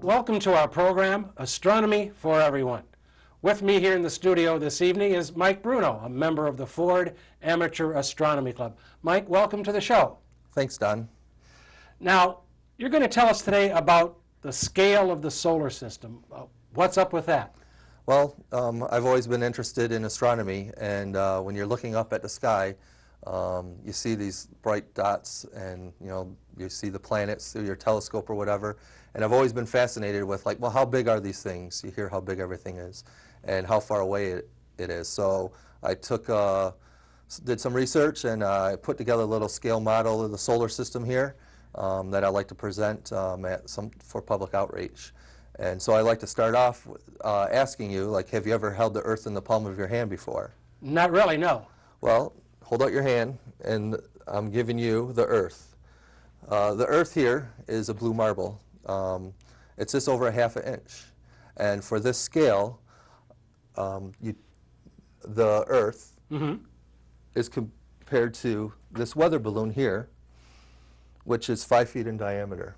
Welcome to our program, Astronomy for Everyone. With me here in the studio this evening is Mike Bruno, a member of the Ford Amateur Astronomy Club. Mike, welcome to the show. Thanks, Don. Now, you're going to tell us today about the scale of the solar system. What's up with that? Well, I've always been interested in astronomy, and when you're looking up at the sky, you see these bright dots, and you see the planets through your telescope or whatever. And I've always been fascinated with, like, well, how big are these things? You hear how big everything is, and how far away it is. So I did some research, and I put together a little scale model of the solar system here that I like to present for public outreach. And so I like to start off asking you, like, have you ever held the Earth in the palm of your hand before? Not really, no. Well, hold out your hand, and I'm giving you the Earth. The Earth here is a blue marble. It's just over ½ an inch. And for this scale, the Earth is compared to this weather balloon here, which is 5 feet in diameter.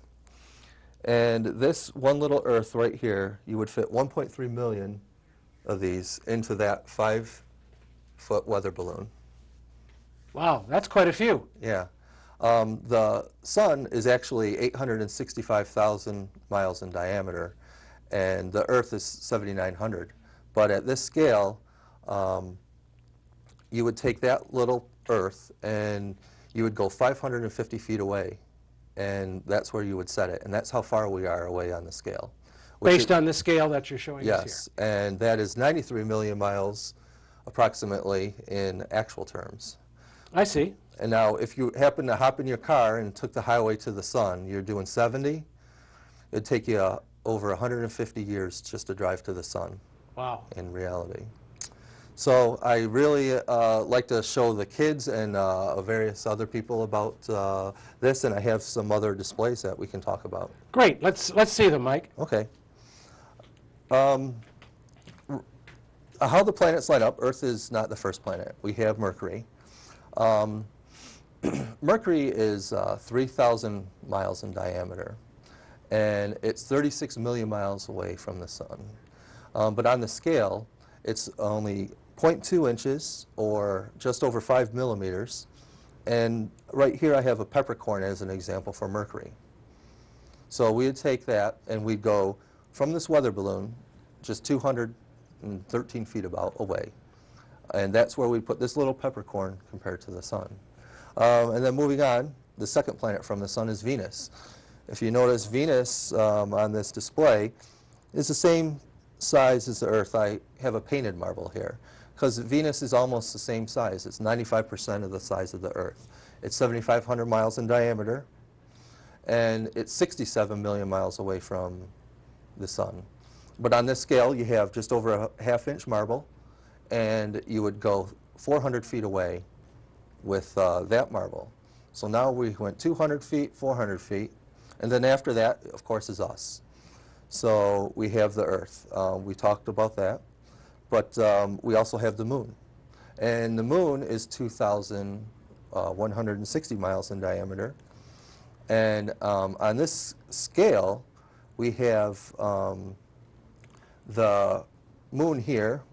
And this one little Earth right here, you would fit 1.3 million of these into that 5-foot weather balloon. Wow, that's quite a few. Yeah. The sun is actually 865,000 miles in diameter, and the Earth is 7,900. But at this scale, you would take that little Earth and you would go 550 feet away, and that's where you would set it. And that's how far we are away on the scale. Based on the scale that you're showing us here. Yes, and that is 93 million miles approximately in actual terms. I see. And now, if you happen to hop in your car and took the highway to the sun, you're doing 70, it'd take you over 150 years just to drive to the sun. Wow. In reality. So I really like to show the kids and various other people about this, and I have some other displays that we can talk about. Great. Let's see them, Mike. Okay. How the planets line up, Earth is not the first planet. We have Mercury. Mercury is 3,000 miles in diameter, and it's 36 million miles away from the sun. But on the scale, it's only 0.2 inches, or just over 5 millimeters. And right here I have a peppercorn as an example for Mercury. So we would take that, and we'd go from this weather balloon just 213 feet about away. And that's where we put this little peppercorn compared to the sun. And then moving on, the second planet from the sun is Venus. If you notice, Venus on this display is the same size as the Earth. I have a painted marble here, because Venus is almost the same size. It's 95% of the size of the Earth. It's 7,500 miles in diameter, and it's 67 million miles away from the sun. But on this scale, you have just over a ½ inch marble, and you would go 400 feet away with that marble. So now we went 200 feet, 400 feet, and then after that, of course, is us. So we have the Earth. We talked about that, but we also have the moon. And the moon is 2,160 miles in diameter. And on this scale, we have the moon here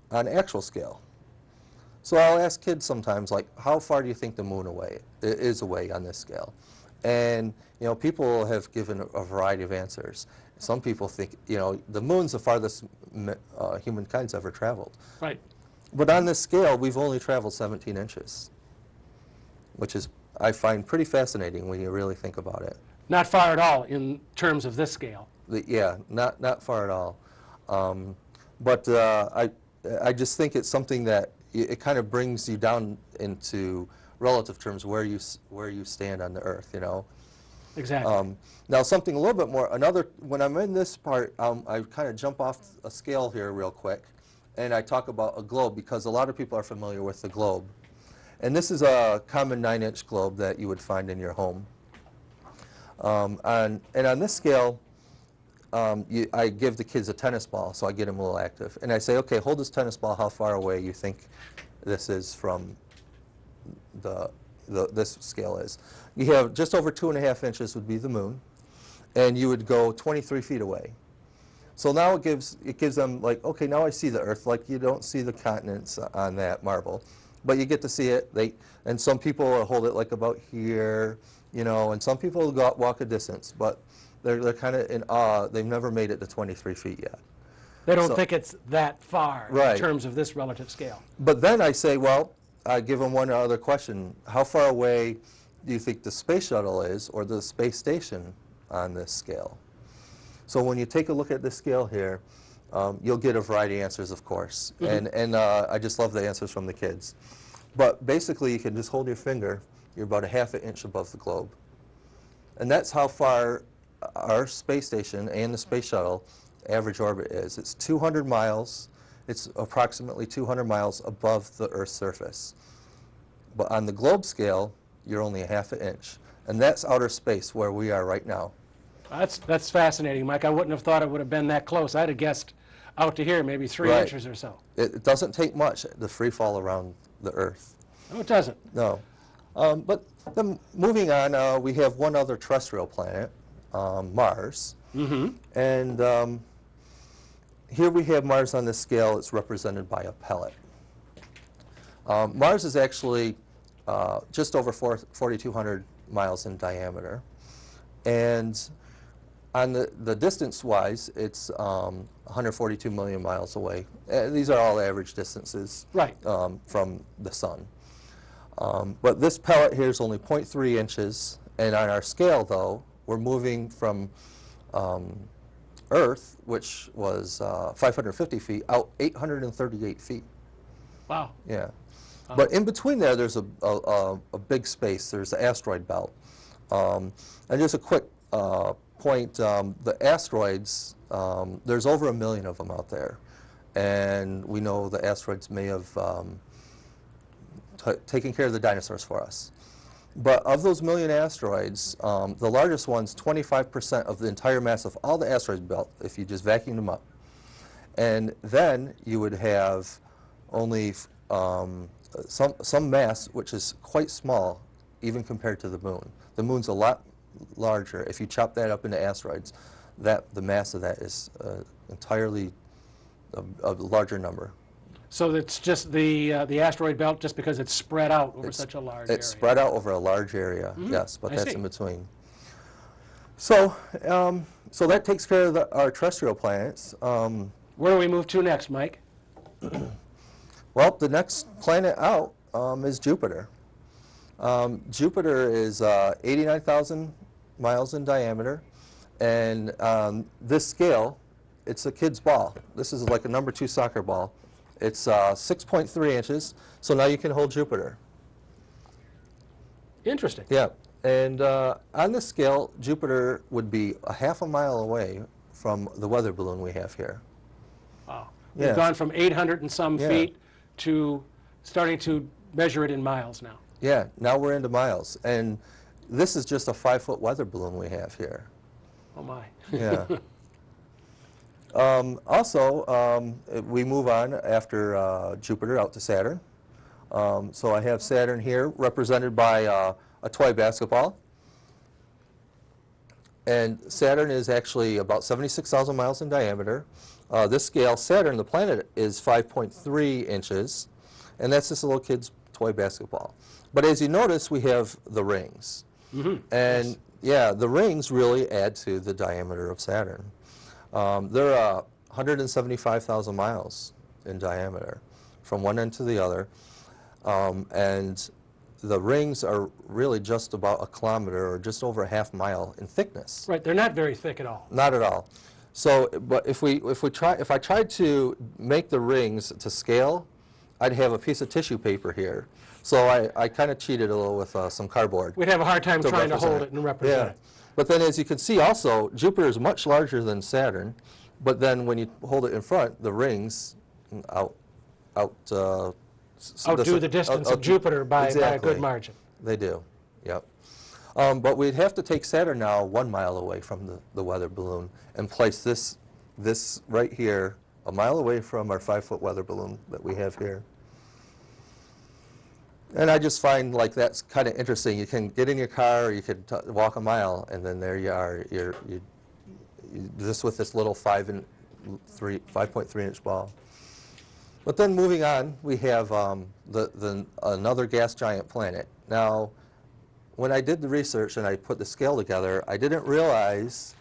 on actual scale. So I'll ask kids sometimes, like, how far do you think the moon is away on this scale? And people have given a variety of answers. Some people think the moon's the farthest humankind's ever traveled. Right. But on this scale, we've only traveled 17 inches, which is, I find, pretty fascinating when you really think about it. Not far at all in terms of this scale. Yeah, not far at all. But I just think it's something that it kind of brings you down into relative terms where you stand on the Earth, Exactly. Now something a little bit more, when I'm in this part, I kind of jump off a scale here real quick, and I talk about a globe, because a lot of people are familiar with the globe. And this is a common 9-inch globe that you would find in your home. And on this scale, I give the kids a tennis ball, so I get them a little active. And I say, okay, hold this tennis ball, how far away you think this is from this scale is. You have just over 2.5 inches would be the moon, and you would go 23 feet away. So now it gives them like, okay, now I see the Earth. Like you don't see the continents on that marble, but you get to see it. And some people will hold it like about here, you know, and some people will go out, walk a distance, but they're kind of in awe. They've never made it to 23 feet yet. They don't think it's that far right. in terms of this relative scale. But then I say, well, I give them one other question. How far away do you think the space shuttle is, or the space station on this scale? So when you take a look at this scale here, you'll get a variety of answers, of course. Mm-hmm. And I just love the answers from the kids. But basically, you can just hold your finger. You're about a ½ inch above the globe. And that's how far our space station and the space shuttle average orbit is. It's 200 miles. It's approximately 200 miles above the Earth's surface. But on the globe scale, you're only a ½ inch. And that's outer space where we are right now. That's fascinating, Mike. I wouldn't have thought it would have been that close. I'd have guessed out to here, maybe 3 inches or so. It doesn't take much to free fall around the Earth. No, it doesn't. No. But then moving on, we have one other terrestrial planet, Mars. Mm-hmm. And here we have Mars on this scale. It's represented by a pellet. Mars is actually just over 4,200 miles in diameter. And on the distance-wise, it's 142 million miles away. These are all average distances from the Sun. But this pellet here is only 0.3 inches. And on our scale, though, we're moving from Earth, which was 550 feet, out 838 feet. Wow. Yeah. But in between there, there's a big space. There's the asteroid belt. And just a quick point, the asteroids, there's over 1 million of them out there. And we know the asteroids may have taken care of the dinosaurs for us. But of those 1 million asteroids, the largest one's 25% of the entire mass of all the asteroid belt, if you just vacuum them up. And then you would have only some mass, which is quite small, even compared to the moon. The moon's a lot larger. If you chop that up into asteroids, the mass of that is entirely a larger number. So it's just the asteroid belt, just because it's spread out over such a large area. It's spread out over a large area, yes, but that's in between. So, so that takes care of our terrestrial planets. Where do we move to next, Mike? Well, the next planet out is Jupiter. Jupiter is 89,000 miles in diameter, and this scale, it's a kid's ball. This is like a number 2 soccer ball. It's 6.3 inches, so now you can hold Jupiter. Interesting. Yeah, and on this scale, Jupiter would be a ½ a mile away from the weather balloon we have here. Wow. We've gone from 800 and some feet to starting to measure it in miles now. Yeah, now we're into miles. And this is just a 5-foot weather balloon we have here. Oh, my. Yeah. Also, we move on after Jupiter out to Saturn. So I have Saturn here represented by a toy basketball. And Saturn is actually about 76,000 miles in diameter. This scale, Saturn, the planet, is 5.3 inches. And that's just a little kid's toy basketball. But as you notice, we have the rings. Mm-hmm. And yeah, the rings really add to the diameter of Saturn. They're 175,000 miles in diameter from one end to the other. And the rings are really just about 1 kilometer or just over a ½ mile in thickness. Right, they're not very thick at all. Not at all. So, but if I tried to make the rings to scale, I'd have a piece of tissue paper here. So I kind of cheated a little with some cardboard. We'd have a hard time trying to hold it and represent it. But then as you can see also, Jupiter is much larger than Saturn, but then when you hold it in front, the rings outdo the distance of Jupiter by a good margin. They do, yep. But we'd have to take Saturn now 1 mile away from the weather balloon and place this right here, 1 mile away from our 5-foot weather balloon that we have here. And I just find like that's kind of interesting. You can get in your car, or you could walk a mile, and then there you are. just with this little 5.3 inch ball. But then moving on, we have another gas giant planet. Now, when I did the research and I put the scale together, I didn't realize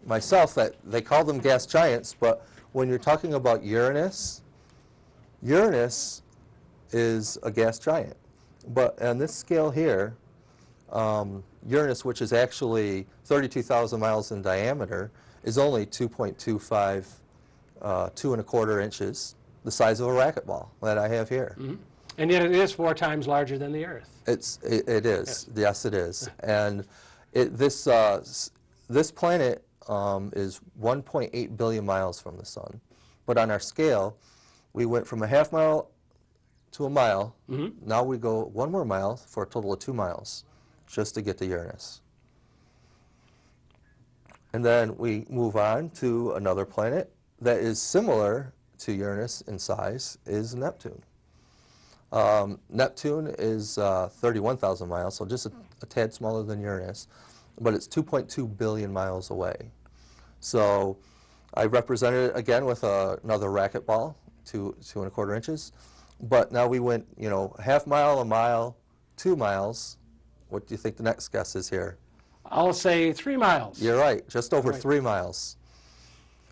myself that they call them gas giants, but when you're talking about Uranus, Uranus is a gas giant. But on this scale here, Uranus, which is actually 32,000 miles in diameter, is only 2.25, 2¼ inches, the size of a racquetball that I have here. Mm-hmm. And yet it is 4 times larger than the Earth. It is. Yes, it is. And this planet is 1.8 billion miles from the sun. But on our scale, we went from a half mile to a mile. Mm-hmm. Now we go 1 more mile for a total of 2 miles just to get to Uranus. And then we move on to another planet that is similar to Uranus in size, is Neptune. Neptune is 31,000 miles, so just a tad smaller than Uranus, but it's 2.2 billion miles away. So I represented it again with another racquetball, 2¼ inches. But now we went, half mile, a mile, 2 miles. What do you think the next guess is here? I'll say 3 miles. You're right, just over 3 miles.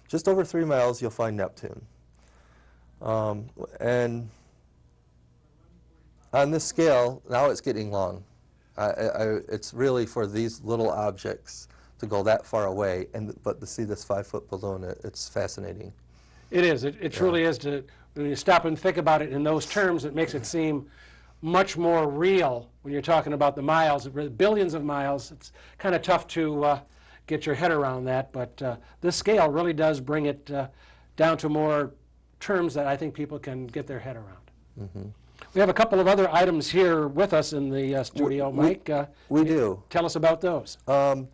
Just over 3 miles, you'll find Neptune. And on this scale, now it's getting long. It's really for these little objects to go that far away, but to see this 5-foot balloon, it's fascinating. It is. It truly is. When you stop and think about it in those terms, it makes it seem much more real when you're talking about the miles, billions of miles. It's kind of tough to get your head around that, but this scale really does bring it down to more terms that I think people can get their head around. Mm-hmm. We have a couple of other items here with us in the studio, Mike. We do. Tell us about those. I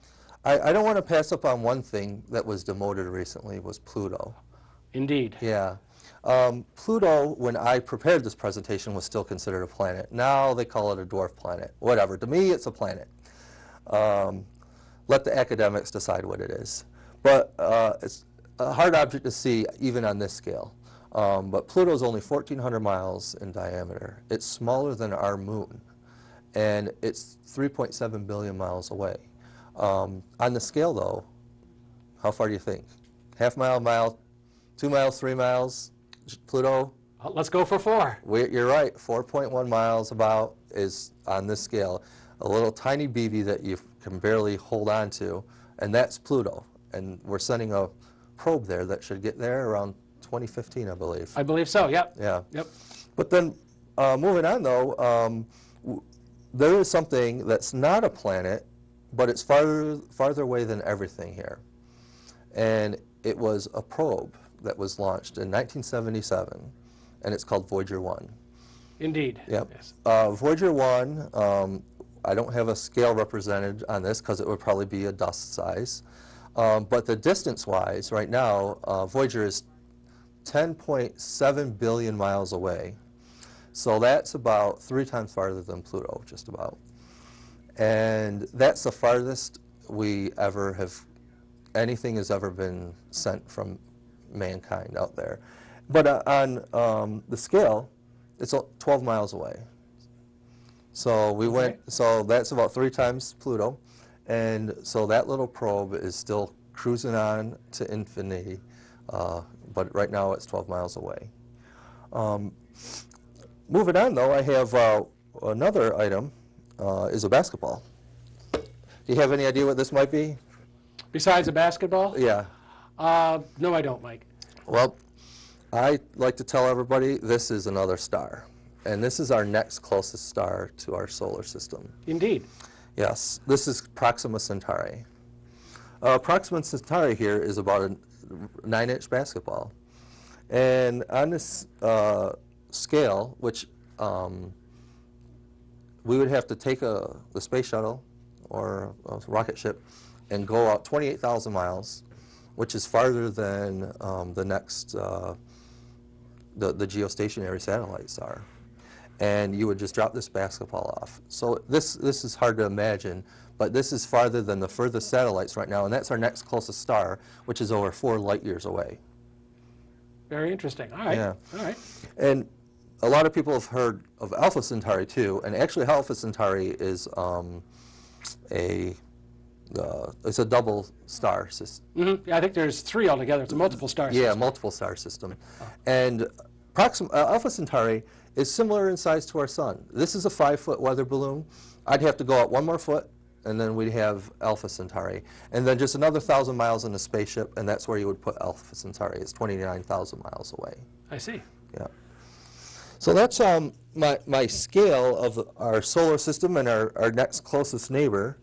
don't want to pass up on one thing that was demoted recently, was Pluto. Indeed. Yeah. Pluto, when I prepared this presentation, was still considered a planet. Now they call it a dwarf planet. Whatever. To me, it's a planet. Let the academics decide what it is. But it's a hard object to see even on this scale. But Pluto is only 1,400 miles in diameter. It's smaller than our moon, and it's 3.7 billion miles away. On the scale, though, how far do you think? Half mile, mile, 2 miles, 3 miles? Pluto? Let's go for 4. You're right. 4.1 miles about is on this scale. A little tiny BB that you can barely hold on to, and that's Pluto. And we're sending a probe there that should get there around 2015, I believe. I believe so, yep. Yeah. Yep. But then moving on, though, there is something that's not a planet, but it's farther away than everything here. And it was a probe that was launched in 1977, and it's called Voyager 1. Indeed. Yep. Yes. Voyager 1, I don't have a scale represented on this because it would probably be a dust size. But the distance-wise, right now, Voyager is 10.7 billion miles away. So that's about 3 times farther than Pluto, just about. And that's the farthest anything has ever been sent from mankind out there. But on the scale, it's 12 miles away. So we went, so that's about 3 times Pluto. And so that little probe is still cruising on to infinity, but right now it's 12 miles away. Moving on, though, I have another item, is a basketball. Do you have any idea what this might be? Besides a basketball? Yeah. No, I don't, Mike. Well, I like to tell everybody this is another star. And this is our next closest star to our solar system. Indeed. Yes, this is Proxima Centauri. Proxima Centauri here is about a 9-inch basketball. And on this scale, which we would have to take the space shuttle or a rocket ship and go out 28,000 miles, which is farther than the next, the geostationary satellites are. and you would just drop this basketball off. So this is hard to imagine, but this is farther than the furthest satellites right now, and that's our next closest star, which is over 4 light years away. Very interesting. All right. Yeah. All right. And a lot of people have heard of Alpha Centauri too, and actually Alpha Centauri is it's a double star system. Mm-hmm. Yeah, I think there's 3 altogether. It's a multiple star system. Yeah, multiple star system. And Alpha Centauri is similar in size to our sun. This is a 5-foot weather balloon. I'd have to go out 1 more foot, and then we'd have Alpha Centauri. And then just another 1,000 miles in a spaceship, and that's where you would put Alpha Centauri. It's 29,000 miles away. I see. Yeah. So that's my scale of our solar system and our next closest neighbor.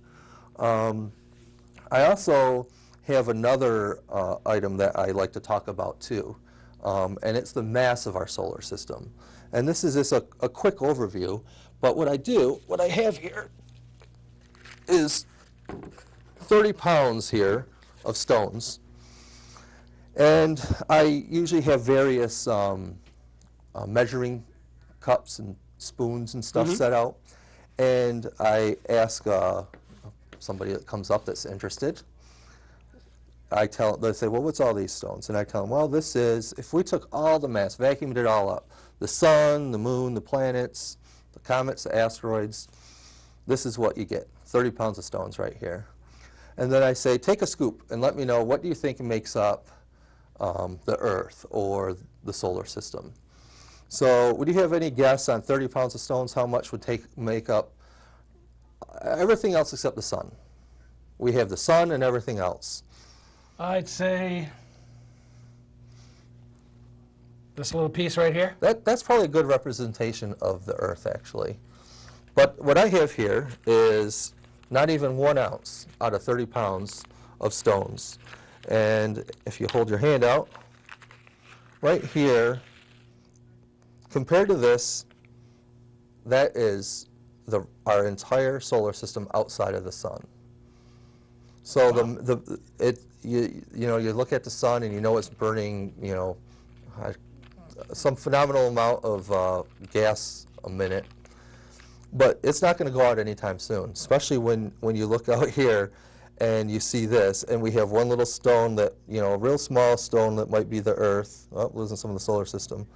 I also have another item that I like to talk about too, and it's the mass of our solar system. And this is just a quick overview, but what I have here is 30 pounds here of stones. And I usually have various measuring cups and spoons and stuff set out. And I ask somebody that comes up that's interested, they say, well, what's all these stones? And I tell them, well, this is, if we took all the mass, vacuumed it all up, the sun, the moon, the planets, the comets, the asteroids, this is what you get, 30 pounds of stones right here. And then I say, take a scoop and let me know, what do you think makes up the Earth or the solar system? So would you have any guess on 30 pounds of stones, how much would make up everything else except the sun? We have the sun and everything else. I'd say this little piece right here. That's probably a good representation of the Earth, actually. But what I have here is not even 1 ounce out of 30 pounds of stones. And if you hold your hand out, right here, compared to this, that is our entire solar system outside of the sun. So wow. You look at the sun and you know it's burning, some phenomenal amount of gas a minute, but it's not going to go out anytime soon. Especially when you look out here and you see this, and we have one little stone that, a real small stone that might be the Earth. Oh, losing some of the solar system,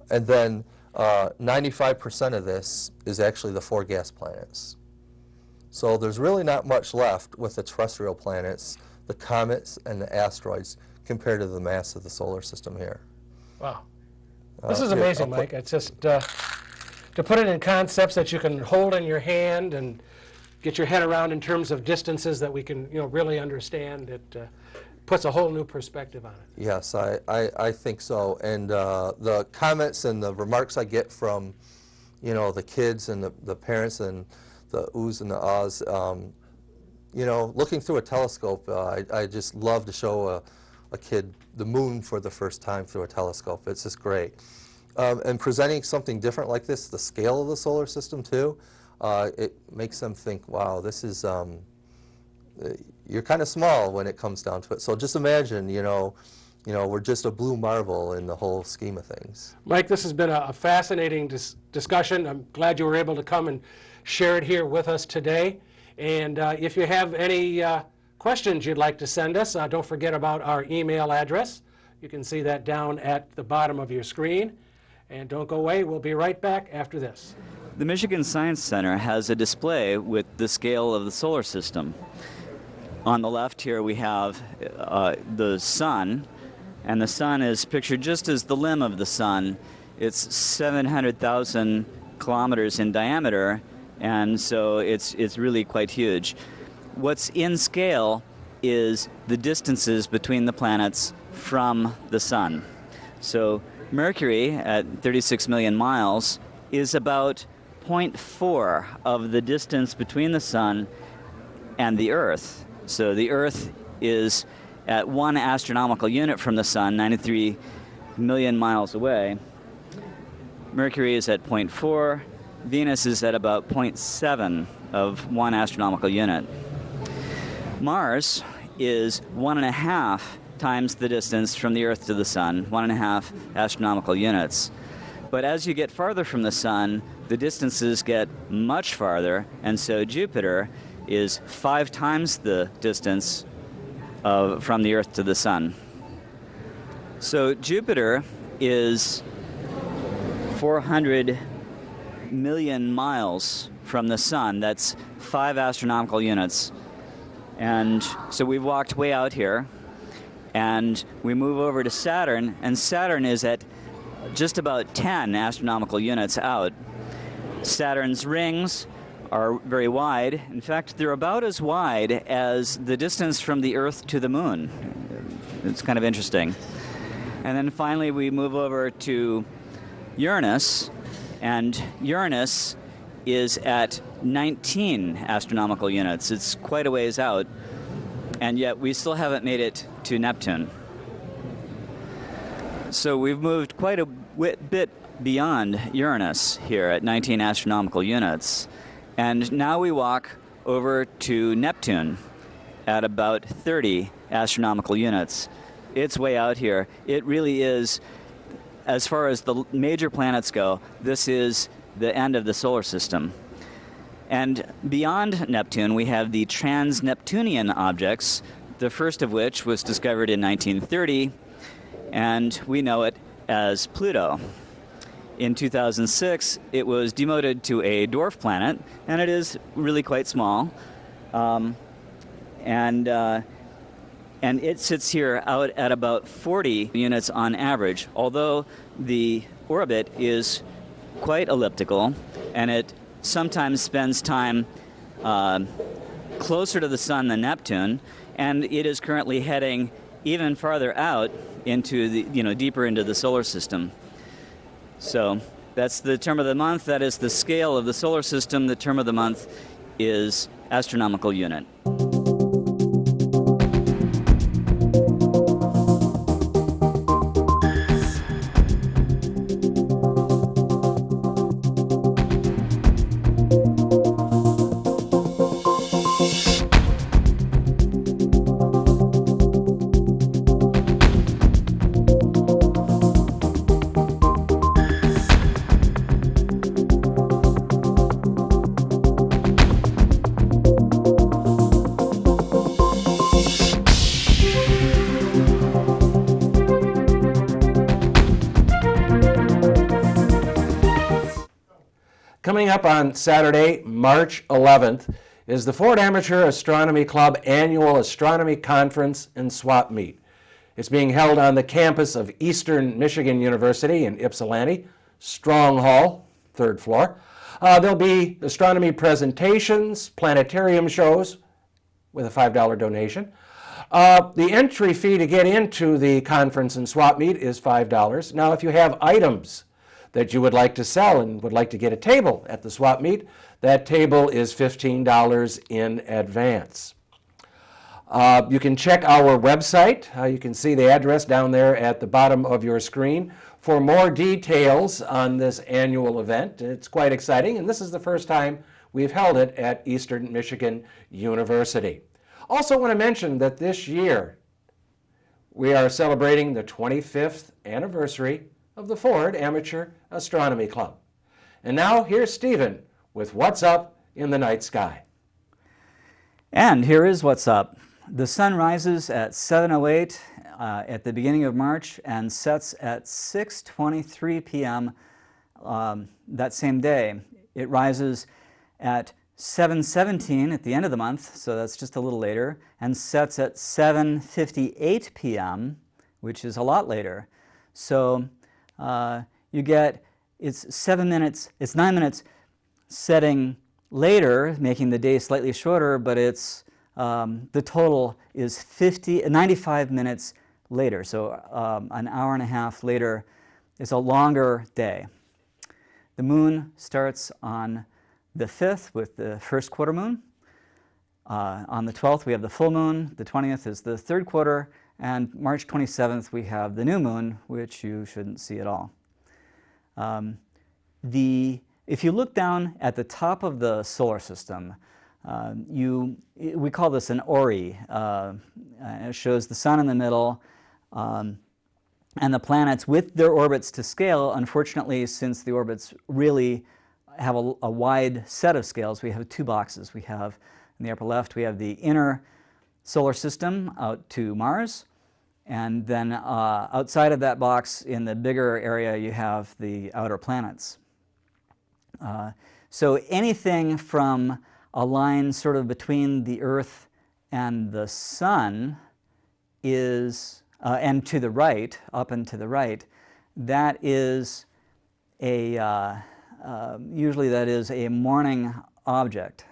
and then 95% of this is actually the 4 gas planets. So there's really not much left with the terrestrial planets, the comets, and the asteroids compared to the mass of the solar system here. Wow. This is amazing, Mike. It's just to put it in concepts that you can hold in your hand and get your head around in terms of distances that we can really understand. It puts a whole new perspective on it. Yes, I think so. And the comments and the remarks I get from the kids and the parents and the oohs and the ahs, looking through a telescope, I just love to show a kid the moon for the first time through a telescope. It's just great. And presenting something different like this, the scale of the solar system too, it makes them think, wow, this is, you're kind of small when it comes down to it. So just imagine, we're just a blue marble in the whole scheme of things. Mike, this has been a fascinating discussion. I'm glad you were able to come and share it here with us today. And if you have any questions you'd like to send us, don't forget about our email address. You can see that down at the bottom of your screen. And don't go away. We'll be right back after this. The Michigan Science Center has a display with the scale of the solar system. On the left here we have the sun, and the sun is pictured just as the limb of the sun. It's 700,000 kilometers in diameter, and so it's really quite huge. What's in scale is the distances between the planets from the sun. So Mercury at 36 million miles is about 0.4 of the distance between the sun and the Earth. So the Earth is at 1 astronomical unit from the sun, 93 million miles away. Mercury is at 0.4. Venus is at about 0.7 of 1 astronomical unit. Mars is 1.5 times the distance from the Earth to the sun, 1.5 astronomical units. But as you get farther from the sun, the distances get much farther, and so Jupiter is 5 times the distance from the Earth to the sun. So Jupiter is 400 million miles from the sun. That's 5 astronomical units. And so we've walked way out here, and we move over to Saturn, and Saturn is at just about 10 astronomical units out. Saturn's rings are very wide. In fact, they're about as wide as the distance from the Earth to the Moon. It's kind of interesting. And then finally we move over to Uranus, and Uranus is at 19 astronomical units. It's quite a ways out, and yet we still haven't made it to Neptune. So we've moved quite a bit beyond Uranus here at 19 astronomical units. And now we walk over to Neptune at about 30 astronomical units. It's way out here. It really is, as far as the major planets go, this is the end of the solar system. And beyond Neptune, we have the trans-Neptunian objects, the first of which was discovered in 1930, and we know it as Pluto. In 2006, it was demoted to a dwarf planet, and it is really quite small. And it sits here out at about 40 units on average, although the orbit is quite elliptical, and it sometimes spends time closer to the sun than Neptune, and it is currently heading even farther out into the, deeper into the solar system. So that's the term of the month. That is the scale of the solar system. The term of the month is astronomical unit. Coming up on Saturday, March 11th, is the Ford Amateur Astronomy Club Annual Astronomy Conference and Swap Meet. It's being held on the campus of Eastern Michigan University in Ypsilanti, Strong Hall, 3rd floor. There'll be astronomy presentations, planetarium shows with a $5 donation. The entry fee to get into the conference and swap meet is $5. Now, if you have items that you would like to sell and would like to get a table at the swap meet, that table is $15 in advance. You can check our website. You can see the address down there at the bottom of your screen for more details on this annual event. It's quite exciting, and this is the first time we've held it at Eastern Michigan University. Also want to mention that this year we are celebrating the 25th anniversary of the Ford Amateur Astronomy Club. And now here's Stephen with What's Up in the Night Sky. And here is what's up. The sun rises at 7:08 at the beginning of March and sets at 6:23 p.m. That same day. It rises at 7:17 at the end of the month, so that's just a little later, and sets at 7:58 p.m., which is a lot later. So you get, it's 9 minutes setting later, making the day slightly shorter, but it's the total is 95 minutes later. So an hour and a half later is a longer day. The moon starts on the 5th with the first quarter moon. On the 12th we have the full moon. The 20th is the third quarter. And March 27th we have the new moon, which you shouldn't see at all. If you look down at the top of the solar system, we call this an Ori. It shows the sun in the middle. and the planets with their orbits to scale. Unfortunately, since the orbits really have a wide set of scales, we have two boxes. We have, in the upper left, we have the inner solar system out to Mars, and then outside of that box, in the bigger area, you have the outer planets. So anything from a line sort of between the Earth and the Sun is, and to the right, up and to the right, that is a, usually that is a morning object.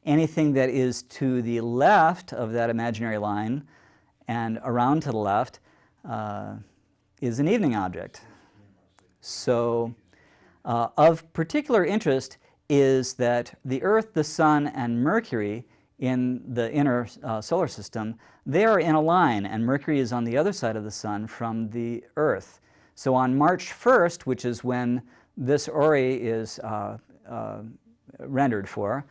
Anything that is to the left of that imaginary line and around to the left is an evening object. So of particular interest is that the Earth, the Sun, and Mercury in the inner solar system, they are in a line, and Mercury is on the other side of the Sun from the Earth. So on March 1st, which is when this Ori is rendered for,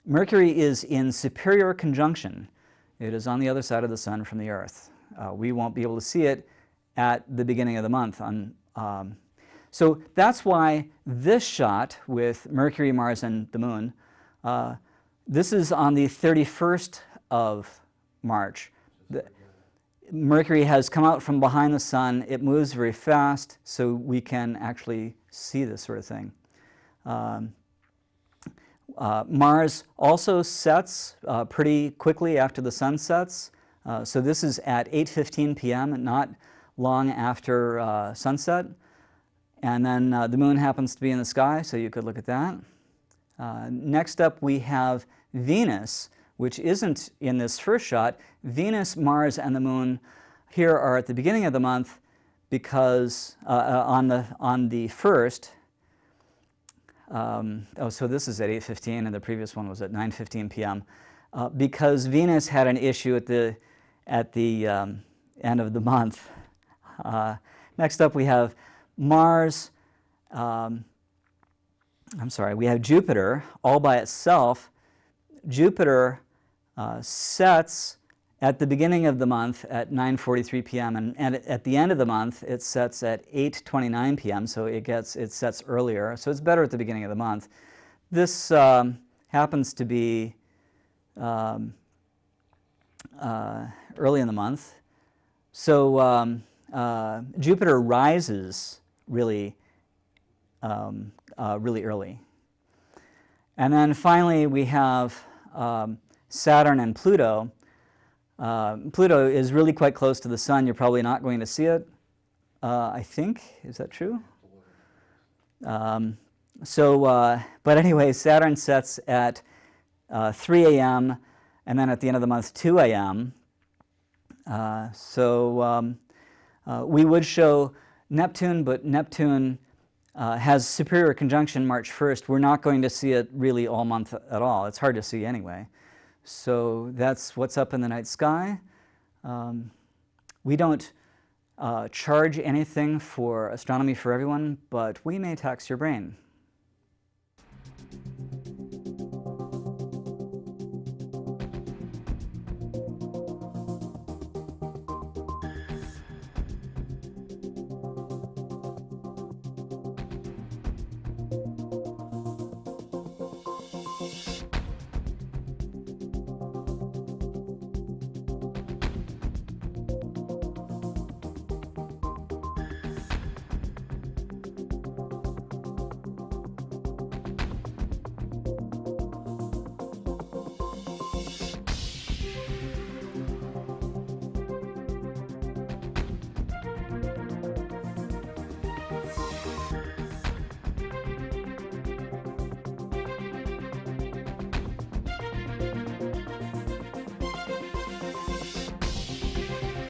Mercury is in superior conjunction. It is on the other side of the Sun from the Earth. We won't be able to see it at the beginning of the month. So that's why this shot with Mercury, Mars, and the Moon, this is on the 31st of March. Mercury has come out from behind the Sun. It moves very fast, so we can actually see this sort of thing. Mars also sets pretty quickly after the Sun sets. So this is at 8:15 p.m., not long after sunset. And then the Moon happens to be in the sky, so you could look at that. Next up, we have Venus, which isn't in this first shot. Venus, Mars, and the Moon here are at the beginning of the month because on the first. So this is at 8:15, and the previous one was at 9:15 p.m. Because Venus had an issue at the end of the month. Next up, we have Mars. We have Jupiter all by itself. Jupiter sets at the beginning of the month at 9:43 p.m. and at the end of the month it sets at 8:29 p.m. So it sets earlier. So it's better at the beginning of the month. This happens to be early in the month. So Jupiter rises really early. And then finally we have Saturn and Pluto. Pluto is really quite close to the Sun. You're probably not going to see it, I think. Is that true? But anyway, Saturn sets at 3 a.m. and then at the end of the month 2 a.m. We would show Neptune, but Neptune has superior conjunction March 1st. We're not going to see it really all month at all. It's hard to see anyway. So that's what's up in the night sky. We don't charge anything for Astronomy for Everyone, but we may tax your brain.